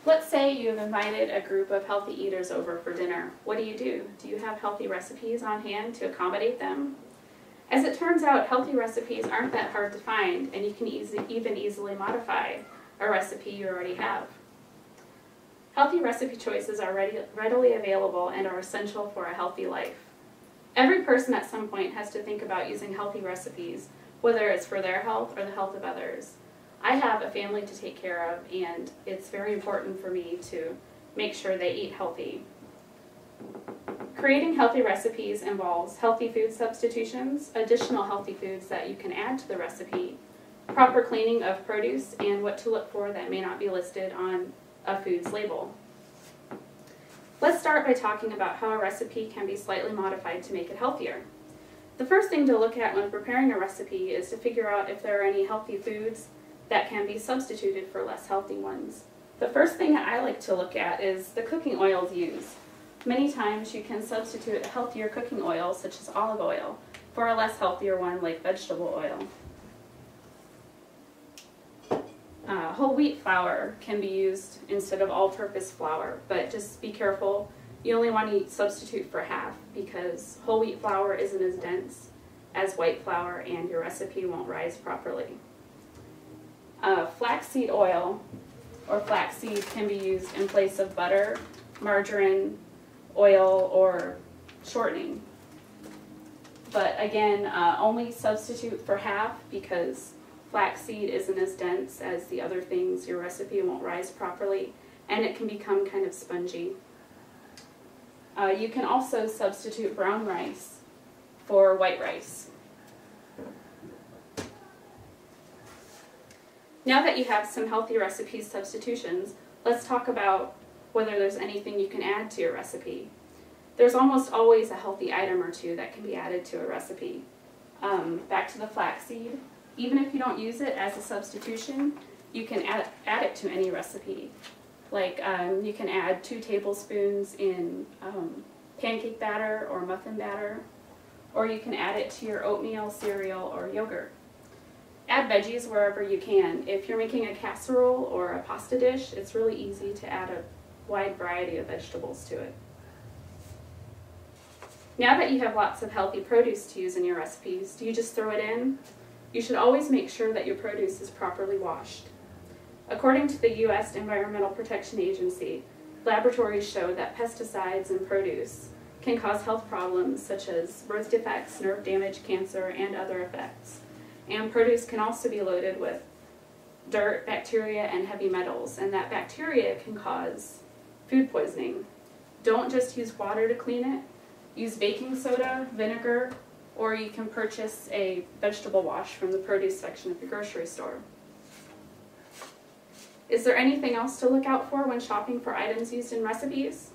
Let's say you've invited a group of healthy eaters over for dinner. What do? Do you have healthy recipes on hand to accommodate them? As it turns out, healthy recipes aren't that hard to find, and you can even easily modify a recipe you already have. Healthy recipe choices are readily available and are essential for a healthy life. Every person at some point has to think about using healthy recipes, whether it's for their health or the health of others. I have a family to take care of, and it's very important for me to make sure they eat healthy. Creating healthy recipes involves healthy food substitutions, additional healthy foods that you can add to the recipe, proper cleaning of produce, and what to look for that may not be listed on a food's label. Let's start by talking about how a recipe can be slightly modified to make it healthier. The first thing to look at when preparing a recipe is to figure out if there are any healthy foods that can be substituted for less healthy ones. The first thing I like to look at is the cooking oils used. Many times you can substitute a healthier cooking oil, such as olive oil, for a less healthier one like vegetable oil. Whole wheat flour can be used instead of all-purpose flour, but just be careful. You only want to substitute for half because whole wheat flour isn't as dense as white flour and your recipe won't rise properly. Flaxseed oil or flaxseed can be used in place of butter, margarine, oil, or shortening. But again, only substitute for half because flaxseed isn't as dense as the other things. Your recipe won't rise properly and it can become kind of spongy. You can also substitute brown rice for white rice. Now that you have some healthy recipe substitutions, let's talk about whether there's anything you can add to your recipe. There's almost always a healthy item or two that can be added to a recipe. Back to the flaxseed. Even if you don't use it as a substitution, you can add it to any recipe. Like you can add 2 tablespoons in pancake batter or muffin batter, or you can add it to your oatmeal, cereal, or yogurt. Add veggies wherever you can. If you're making a casserole or a pasta dish, it's really easy to add a wide variety of vegetables to it. Now that you have lots of healthy produce to use in your recipes, do you just throw it in? You should always make sure that your produce is properly washed. According to the U.S. Environmental Protection Agency, laboratories show that pesticides in produce can cause health problems such as birth defects, nerve damage, cancer, and other effects. And produce can also be loaded with dirt, bacteria, and heavy metals, and that bacteria can cause food poisoning. Don't just use water to clean it. Use baking soda, vinegar, or you can purchase a vegetable wash from the produce section of your grocery store. Is there anything else to look out for when shopping for items used in recipes?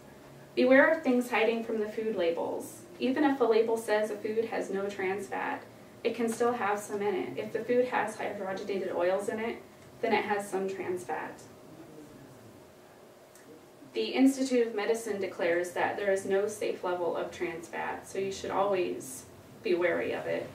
Beware of things hiding from the food labels. Even if a label says a food has no trans fat, it can still have some in it. If the food has hydrogenated oils in it, then it has some trans fat. The Institute of Medicine declares that there is no safe level of trans fat, so you should always be wary of it.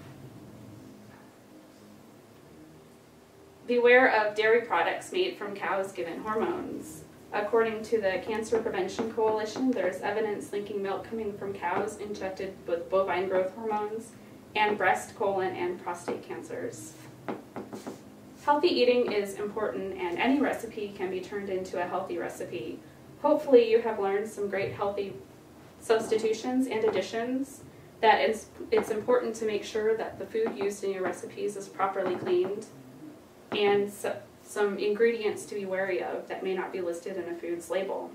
Beware of dairy products made from cows given hormones. According to the Cancer Prevention Coalition, there is evidence linking milk coming from cows injected with bovine growth hormones and breast, colon, and prostate cancers. Healthy eating is important, and any recipe can be turned into a healthy recipe. Hopefully you have learned some great healthy substitutions and additions, that it's important to make sure that the food used in your recipes is properly cleaned, and some ingredients to be wary of that may not be listed in a food's label.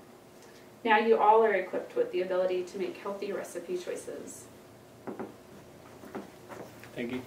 Now you all are equipped with the ability to make healthy recipe choices. Thank you.